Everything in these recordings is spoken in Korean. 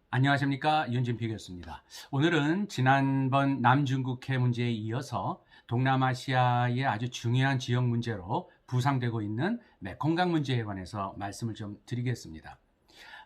안녕하십니까, 윤진필 교수입니다. 오늘은 지난번 남중국해 문제에 이어서 동남아시아의 아주 중요한 지역 문제로 부상되고 있는 메콩강 문제에 관해서 말씀을 좀 드리겠습니다.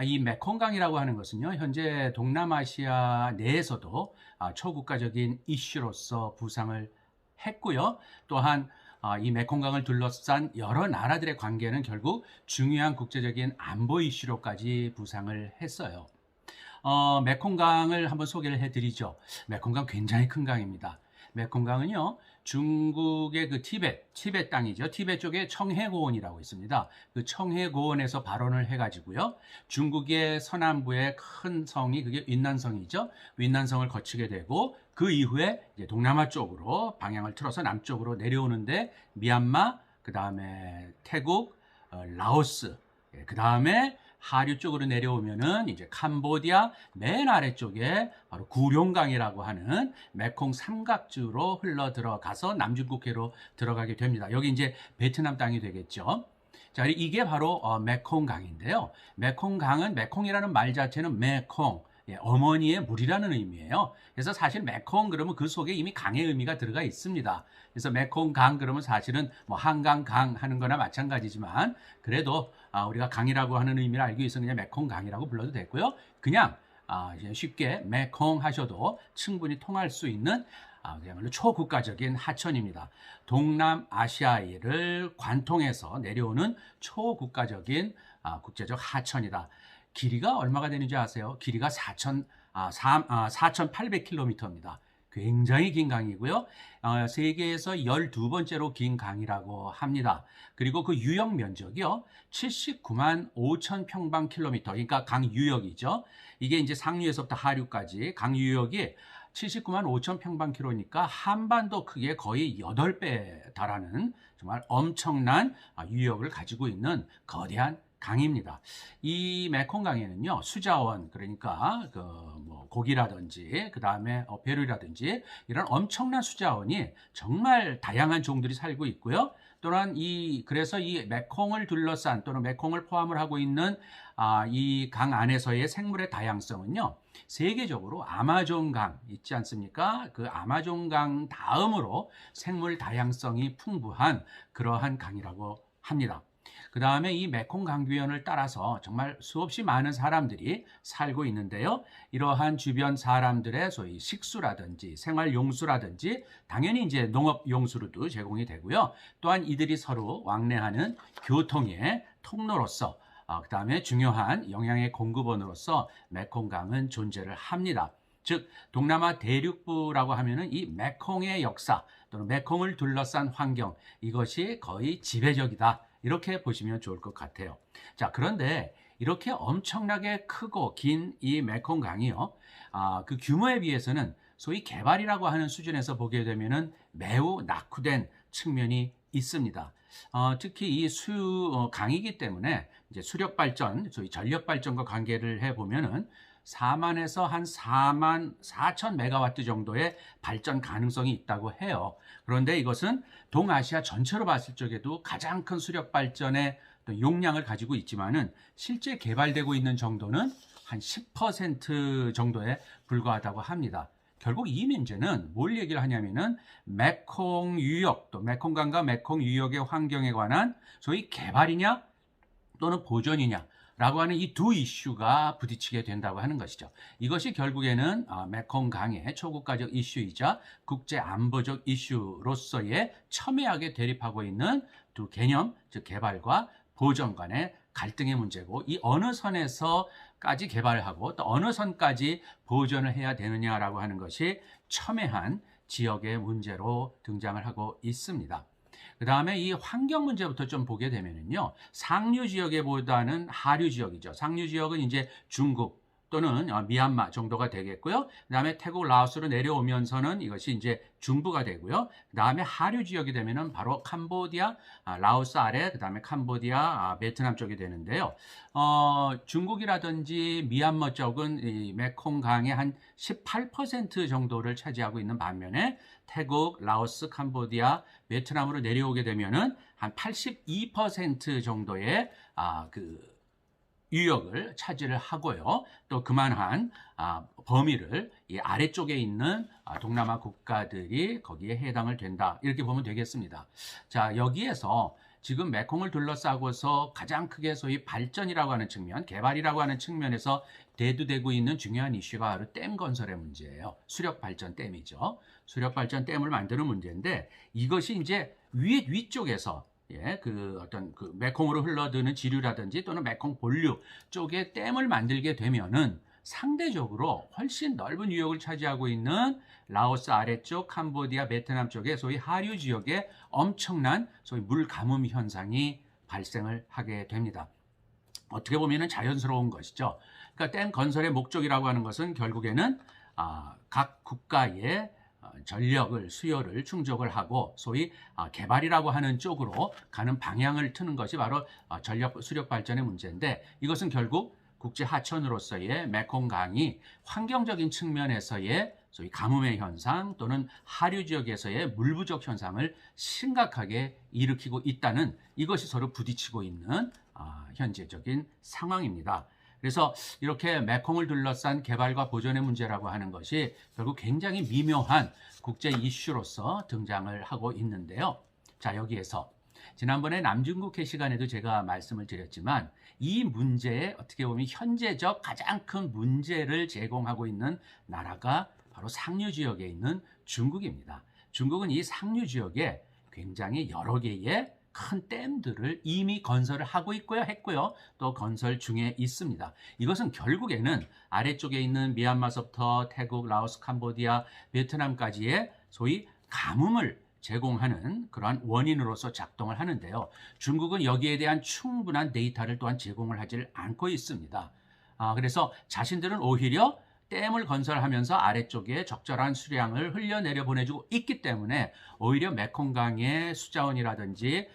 이 메콩강이라고 하는 것은요, 현재 동남아시아 내에서도 초국가적인 이슈로서 부상을 했고요. 또한 이 메콩강을 둘러싼 여러 나라들의 관계는 결국 중요한 국제적인 안보 이슈로까지 부상을 했어요. 메콩강을 한번 소개를 해드리죠. 메콩강 굉장히 큰 강입니다. 메콩강은요, 중국의 그 티베트 땅이죠. 티베트 쪽에 청해고원이라고 있습니다. 그 청해고원에서 발원을 해가지고요, 중국의 서남부의 큰 성이 그게 윈난성이죠. 윈난성을 거치게 되고, 그 이후에 이제 동남아 쪽으로 방향을 틀어서 남쪽으로 내려오는데, 미얀마, 그 다음에 태국, 라오스, 그 다음에 하류 쪽으로 내려오면은 이제 캄보디아 맨 아래쪽에 바로 구룡강이라고 하는 메콩 삼각주로 흘러 들어가서 남중국해로 들어가게 됩니다. 여기 이제 베트남 땅이 되겠죠. 자, 이게 바로 메콩강인데요. 메콩강은 메콩이라는 말 자체는 메콩, 어머니의 물이라는 의미예요. 그래서 사실 메콩 그러면 그 속에 이미 강의 의미가 들어가 있습니다. 그래서 메콩강 그러면 사실은 뭐 한강강 하는 거나 마찬가지지만 그래도 우리가 강이라고 하는 의미를 알기 위해서 그냥 메콩강이라고 불러도 되고요. 그냥 쉽게 메콩 하셔도 충분히 통할 수 있는 그야말로 초국가적인 하천입니다. 동남아시아를 관통해서 내려오는 초국가적인 국제적 하천이다. 길이가 얼마가 되는지 아세요? 길이가 4,800km입니다. 굉장히 긴 강이고요. 세계에서 12번째로 긴 강이라고 합니다. 그리고 그 유역 면적이요. 79만 5천 평방킬로미터. 그러니까 강 유역이죠. 이게 이제 상류에서부터 하류까지 강 유역이 79만 5천 평방킬로니까 한반도 크기의 거의 8배 달하는 정말 엄청난 유역을 가지고 있는 거대한 강입니다. 이 메콩강에는요, 수자원, 그러니까 뭐 고기라든지, 그 다음에 벼류라든지, 이런 엄청난 수자원이 정말 다양한 종들이 살고 있고요. 또한 그래서 이 메콩을 둘러싼 또는 메콩을 포함을 하고 있는 이 강 안에서의 생물의 다양성은요, 세계적으로 아마존강 있지 않습니까? 그 아마존강 다음으로 생물 다양성이 풍부한 그러한 강이라고 합니다. 그 다음에 이 메콩 강변을 따라서 정말 수없이 많은 사람들이 살고 있는데요. 이러한 주변 사람들의 소위 식수라든지 생활용수라든지 당연히 이제 농업용수로도 제공이 되고요. 또한 이들이 서로 왕래하는 교통의 통로로서 그 다음에 중요한 영양의 공급원으로서 메콩강은 존재를 합니다. 즉 동남아 대륙부라고 하면은 이 메콩의 역사 또는 메콩을 둘러싼 환경 이것이 거의 지배적이다. 이렇게 보시면 좋을 것 같아요. 자, 그런데 이렇게 엄청나게 크고 긴 이 메콩강이요. 그 규모에 비해서는 소위 개발이라고 하는 수준에서 보게 되면은 매우 낙후된 측면이 있습니다. 특히 이 강이기 때문에 이제 수력 발전, 소위 전력 발전과 관계를 해 보면은 4만에서 한 4만 4천 메가와트 정도의 발전 가능성이 있다고 해요. 그런데 이것은 동아시아 전체로 봤을 적에도 가장 큰 수력 발전의 용량을 가지고 있지만은 실제 개발되고 있는 정도는 한 10% 정도에 불과하다고 합니다. 결국 이 문제는 뭘 얘기를 하냐면은 메콩 유역 또 메콩강과 메콩 유역의 환경에 관한 소위 개발이냐 또는 보존이냐 라고 하는 이 두 이슈가 부딪히게 된다고 하는 것이죠. 이것이 결국에는 메콩강의 초국가적 이슈이자 국제안보적 이슈로서의 첨예하게 대립하고 있는 두 개념, 즉 개발과 보존 간의 갈등의 문제고 이 어느 선에서까지 개발을 하고 또 어느 선까지 보존을 해야 되느냐라고 하는 것이 첨예한 지역의 문제로 등장을 하고 있습니다. 그 다음에 이 환경 문제부터 좀 보게 되면요. 상류 지역보다는 하류 지역이죠. 상류 지역은 이제 중국 또는 미얀마 정도가 되겠고요. 그 다음에 태국, 라오스로 내려오면서는 이것이 이제 중부가 되고요. 그 다음에 하류 지역이 되면은 바로 캄보디아, 라오스 아래, 그 다음에 캄보디아, 베트남 쪽이 되는데요. 중국이라든지 미얀마 쪽은 이 메콩강의 한 18% 정도를 차지하고 있는 반면에 태국, 라오스, 캄보디아, 베트남으로 내려오게 되면은 한 82% 정도의 그 유역을 차지를 하고요. 또 그만한 범위를 이 아래쪽에 있는 동남아 국가들이 거기에 해당을 된다. 이렇게 보면 되겠습니다. 자, 여기에서 지금 메콩을 둘러싸고서 가장 크게 소위 발전이라고 하는 측면, 개발이라고 하는 측면에서 대두되고 있는 중요한 이슈가 바로 댐 건설의 문제예요. 수력 발전 댐이죠. 수력 발전 댐을 만드는 문제인데 이것이 이제 위쪽에서 어떤 메콩으로 흘러드는 지류라든지 또는 메콩 본류 쪽에 댐을 만들게 되면은 상대적으로 훨씬 넓은 유역을 차지하고 있는 라오스 아래쪽, 캄보디아, 베트남 쪽에 소위 하류 지역에 엄청난 소위 물 가뭄 현상이 발생을 하게 됩니다. 어떻게 보면은 자연스러운 것이죠. 그러니까 댐 건설의 목적이라고 하는 것은 결국에는 각 국가의 전력을 수요를 충족을 하고 소위 개발이라고 하는 쪽으로 가는 방향을 트는 것이 바로 전력 수력 발전의 문제인데 이것은 결국 국제 하천으로서의 메콩강이 환경적인 측면에서의 소위 가뭄의 현상 또는 하류 지역에서의 물 부족 현상을 심각하게 일으키고 있다는 이것이 서로 부딪히고 있는 현재적인 상황입니다. 그래서 이렇게 메콩을 둘러싼 개발과 보존의 문제라고 하는 것이 결국 굉장히 미묘한 국제 이슈로서 등장을 하고 있는데요. 자, 여기에서 지난번에 남중국해 시간에도 제가 말씀을 드렸지만 이 문제에 어떻게 보면 현재적 가장 큰 문제를 제공하고 있는 나라가 바로 상류 지역에 있는 중국입니다. 중국은 이 상류 지역에 굉장히 여러 개의 큰 댐들을 이미 건설을 하고 있고요, 했고요. 또 건설 중에 있습니다. 이것은 결국에는 아래쪽에 있는 미얀마서부터 태국, 라오스, 캄보디아, 베트남까지의 소위 가뭄을 제공하는 그러한 원인으로서 작동을 하는데요. 중국은 여기에 대한 충분한 데이터를 또한 제공을 하지 않고 있습니다. 그래서 자신들은 오히려 댐을 건설하면서 아래쪽에 적절한 수량을 흘려내려 보내주고 있기 때문에 오히려 메콩강의 수자원이라든지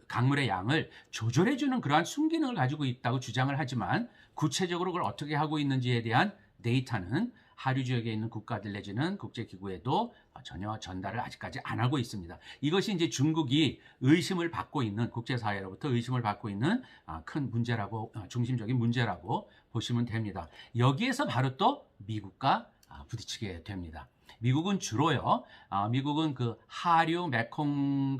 강물의 양을 조절해주는 그러한 순기능을 가지고 있다고 주장을 하지만 구체적으로 그걸 어떻게 하고 있는지에 대한 데이터는 하류 지역에 있는 국가들 내지는 국제기구에도 전혀 전달을 아직까지 안 하고 있습니다. 이것이 이제 중국이 의심을 받고 있는 국제사회로부터 의심을 받고 있는 큰 문제라고 중심적인 문제라고 보시면 됩니다. 여기에서 바로 또 미국과 부딪히게 됩니다. 미국은 주로요. 미국은 그 하류 메콩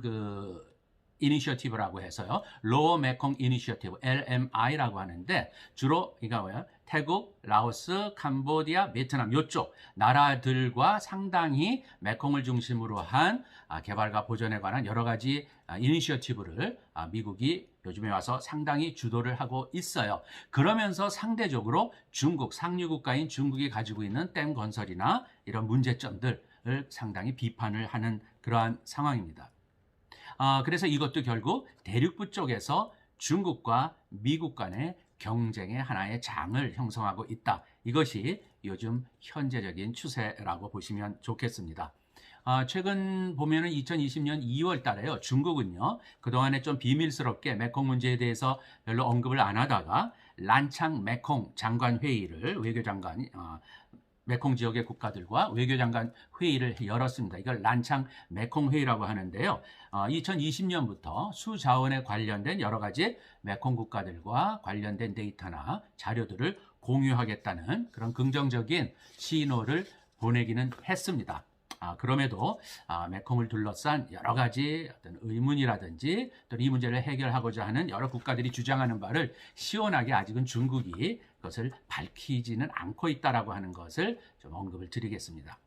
이니셔티브라고 해서요. 로어 메콩 이니셔티브 LMI라고 하는데 주로 이거 뭐야? 태국, 라오스, 캄보디아, 베트남 이쪽 나라들과 상당히 메콩을 중심으로 한 개발과 보존에 관한 여러 가지 이니셔티브를 미국이 요즘에 와서 상당히 주도를 하고 있어요. 그러면서 상대적으로 중국, 상류 국가인 중국이 가지고 있는 댐 건설이나 이런 문제점들을 상당히 비판을 하는 그러한 상황입니다. 그래서 이것도 결국 대륙부 쪽에서 중국과 미국 간의 경쟁의 하나의 장을 형성하고 있다. 이것이 요즘 현재적인 추세라고 보시면 좋겠습니다. 최근 보면은 2020년 2월 달에요. 중국은요. 그동안에 좀 비밀스럽게 메콩 문제에 대해서 별로 언급을 안 하다가 란창 메콩 장관 회의를 외교장관 메콩 지역의 국가들과 외교장관 회의를 열었습니다. 이걸 란창 메콩 회의라고 하는데요. 2020년부터 수자원에 관련된 여러 가지 메콩 국가들과 관련된 데이터나 자료들을 공유하겠다는 그런 긍정적인 신호를 보내기는 했습니다. 그럼에도 메콩을 둘러싼 여러 가지 어떤 의문이라든지 또 이 문제를 해결하고자 하는 여러 국가들이 주장하는 바를 시원하게 아직은 중국이 그것을 밝히지는 않고 있다라고 하는 것을 좀 언급을 드리겠습니다.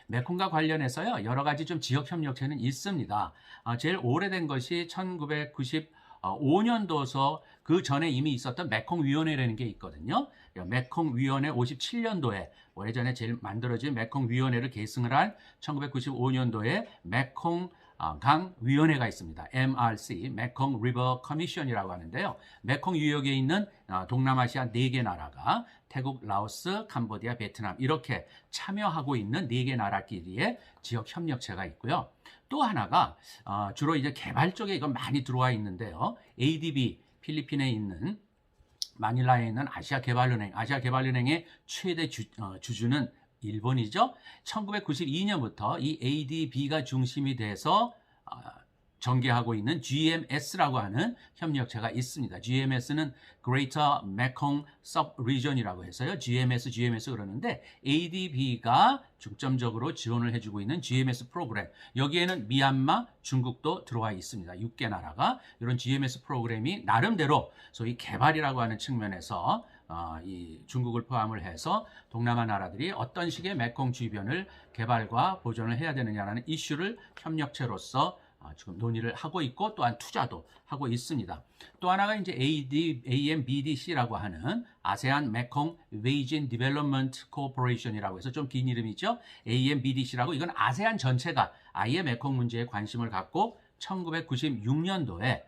메콩과 관련해서요 여러 가지 좀 지역 협력체는 있습니다. 제일 오래된 것이 1995년도서 그 전에 이미 있었던 메콩위원회라는 게 있거든요. 메콩위원회 57년도에 오래전에 제일 만들어진 메콩위원회를 계승을 한 1995년도에 메콩강위원회가 있습니다. MRC, 메콩 리버 커미션이라고 하는데요. 메콩 유역에 있는 동남아시아 4개 나라가 태국, 라오스, 캄보디아, 베트남 이렇게 참여하고 있는 4개 나라끼리의 지역 협력체가 있고요. 또 하나가 주로 이제 개발 쪽에 이건 많이 들어와 있는데요. ADB, 필리핀에 있는 마닐라에 있는 아시아개발은행, 아시아개발은행의 최대 주주는 일본이죠. 1992년부터 이 ADB가 중심이 돼서 전개하고 있는 GMS라고 하는 협력체가 있습니다. GMS는 Greater Mekong Sub-Region이라고 해서요. GMS 그러는데 ADB가 중점적으로 지원을 해주고 있는 GMS 프로그램. 여기에는 미얀마, 중국도 들어와 있습니다. 6개 나라가 이런 GMS 프로그램이 나름대로 소위 개발이라고 하는 측면에서 이 중국을 포함을 해서 동남아 나라들이 어떤 식의 메콩 주변을 개발과 보존을 해야 되느냐라는 이슈를 협력체로서 지금 논의를 하고 있고 또한 투자도 하고 있습니다. 또 하나가 이제 AMBDC라고 하는 아세안 메콩 베이진 디벨롭먼트 코퍼레이션이라고 해서 좀 긴 이름이죠. AMBDC라고 이건 아세안 전체가 아예 메콩 문제에 관심을 갖고 1996년도에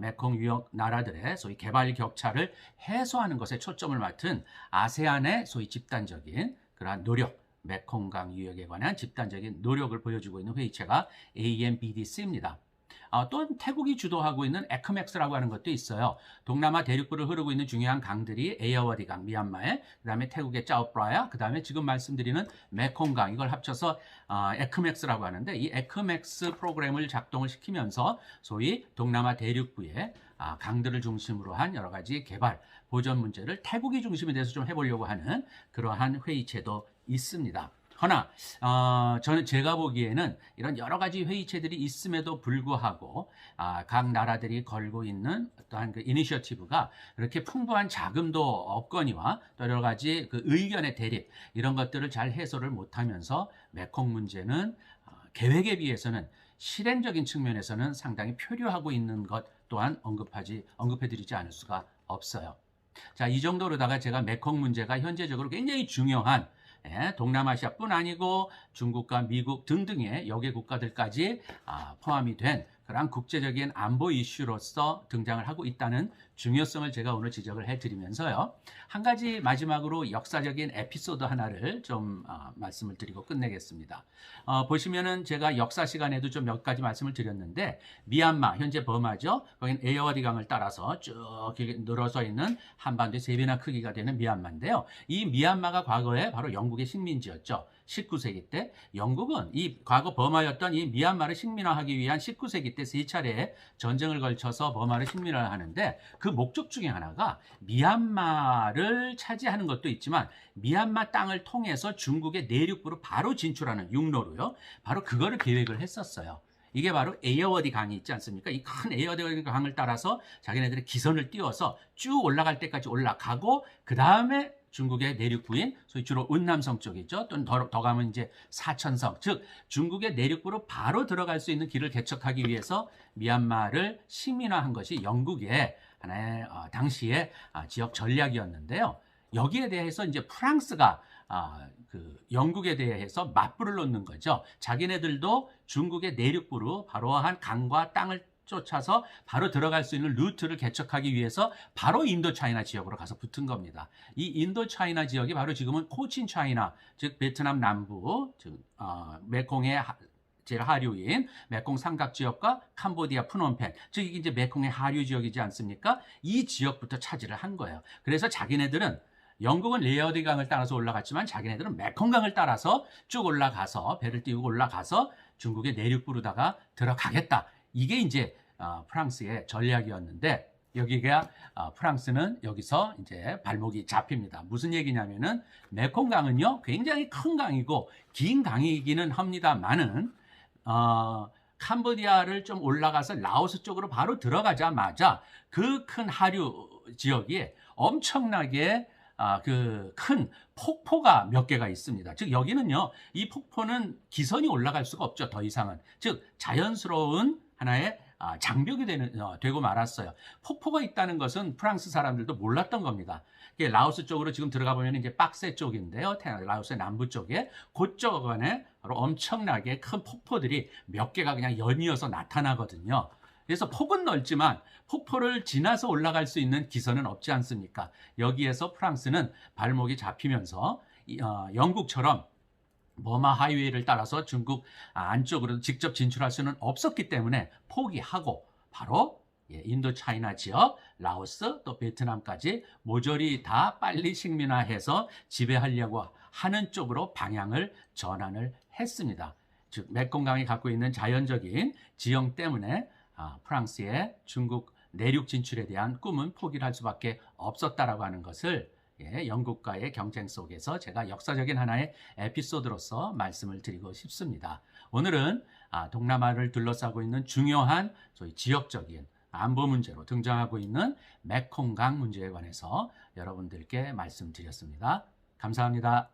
메콩 유역 나라들의 소위 개발 격차를 해소하는 것에 초점을 맡은 아세안의 소위 집단적인 그러한 노력, 메콩강 유역에 관한 집단적인 노력을 보여주고 있는 회의체가 AMBDC입니다. 또 태국이 주도하고 있는 에크맥스라고 하는 것도 있어요. 동남아 대륙부를 흐르고 있는 중요한 강들이 에어워디 강, 미얀마에, 그 다음에 태국의 짜오프라야, 그 다음에 지금 말씀드리는 메콩강, 이걸 합쳐서 에크맥스라고 하는데 이 에크맥스 프로그램을 작동을 시키면서 소위 동남아 대륙부의 강들을 중심으로 한 여러 가지 개발, 보전 문제를 태국이 중심이 돼서 좀 해보려고 하는 그러한 회의체도 있습니다. 허나 저는 제가 보기에는 이런 여러 가지 회의체들이 있음에도 불구하고 각 나라들이 걸고 있는 어떠한 그 이니셔티브가 그렇게 풍부한 자금도 없거니와 또 여러 가지 그 의견의 대립 이런 것들을 잘 해소를 못하면서 메콩 문제는 계획에 비해서는 실행적인 측면에서는 상당히 표류하고 있는 것 또한 언급해드리지 않을 수가 없어요. 자, 이 정도로다가 제가 메콩 문제가 현재적으로 굉장히 중요한 동남아시아뿐 아니고 중국과 미국 등등의 여개 국가들까지 포함이 된 그러한 국제적인 안보 이슈로서 등장을 하고 있다는 중요성을 제가 오늘 지적을 해드리면서요. 한 가지 마지막으로 역사적인 에피소드 하나를 좀 말씀을 드리고 끝내겠습니다. 보시면은 제가 역사 시간에도 좀 몇 가지 말씀을 드렸는데 미얀마, 현재 버마죠. 거긴 에어워디 강을 따라서 쭉 늘어서 있는 한반도의 3배나 크기가 되는 미얀마인데요. 이 미얀마가 과거에 바로 영국의 식민지였죠. 19세기 때 영국은 이 과거 버마였던 이 미얀마를 식민화하기 위한 19세기 때 3차례의 전쟁을 걸쳐서 버마를 식민화하는데 그 목적 중에 하나가 미얀마를 차지하는 것도 있지만 미얀마 땅을 통해서 중국의 내륙부로 바로 진출하는 육로로요. 바로 그거를 계획을 했었어요. 이게 바로 에어워디 강이 있지 않습니까? 이 큰 에어워디 강을 따라서 자기네들의 기선을 띄워서 쭉 올라갈 때까지 올라가고 그 다음에 중국의 내륙부인 소위 주로 운남성 쪽이죠. 또는 더 가면 이제 사천성, 즉 중국의 내륙부로 바로 들어갈 수 있는 길을 개척하기 위해서 미얀마를 식민화한 것이 영국의 하나의 당시의 지역 전략이었는데요. 여기에 대해서 이제 프랑스가 그 영국에 대해서 맞불을 놓는 거죠. 자기네들도 중국의 내륙부로 바로 한 강과 땅을 쫓아서 바로 들어갈 수 있는 루트를 개척하기 위해서 바로 인도차이나 지역으로 가서 붙은 겁니다. 이 인도차이나 지역이 바로 지금은 코친차이나, 즉 베트남 남부, 즉 메콩의 제일 하류인 메콩 삼각 지역과 캄보디아 프놈펜, 즉 이게 이제 메콩의 하류 지역이지 않습니까? 이 지역부터 차지를 한 거예요. 그래서 자기네들은 영국은 레어디 강을 따라서 올라갔지만 자기네들은 메콩강을 따라서 쭉 올라가서 배를 띄우고 올라가서 중국의 내륙부로다가 들어가겠다. 이게 이제 프랑스의 전략이었는데 여기가 프랑스는 여기서 이제 발목이 잡힙니다. 무슨 얘기냐면은 메콩강은요 굉장히 큰 강이고 긴 강이기는 합니다만은 캄보디아를 좀 올라가서 라오스 쪽으로 바로 들어가자마자 그 큰 하류 지역이 엄청나게 그 큰 폭포가 몇 개가 있습니다. 즉 여기는요 이 폭포는 기선이 올라갈 수가 없죠. 더 이상은. 즉 자연스러운 하나의 장벽이 되고 말았어요. 폭포가 있다는 것은 프랑스 사람들도 몰랐던 겁니다. 라오스 쪽으로 지금 들어가 보면 이제 박세 쪽인데요. 라오스의 남부 쪽에 그쪽 안에 바로 엄청나게 큰 폭포들이 몇 개가 그냥 연이어서 나타나거든요. 그래서 폭은 넓지만 폭포를 지나서 올라갈 수 있는 기선은 없지 않습니까? 여기에서 프랑스는 발목이 잡히면서 영국처럼 버마 하이웨이를 따라서 중국 안쪽으로 직접 진출할 수는 없었기 때문에 포기하고 바로 인도차이나 지역, 라오스, 또 베트남까지 모조리 다 빨리 식민화해서 지배하려고 하는 쪽으로 방향을 전환을 했습니다. 즉 메콩강이 갖고 있는 자연적인 지형 때문에 프랑스의 중국 내륙 진출에 대한 꿈은 포기를 할 수밖에 없었다라고 하는 것을 영국과의 경쟁 속에서 제가 역사적인 하나의 에피소드로서 말씀을 드리고 싶습니다. 오늘은 동남아를 둘러싸고 있는 중요한 소위 지역적인 안보 문제로 등장하고 있는 메콩강 문제에 관해서 여러분들께 말씀드렸습니다. 감사합니다.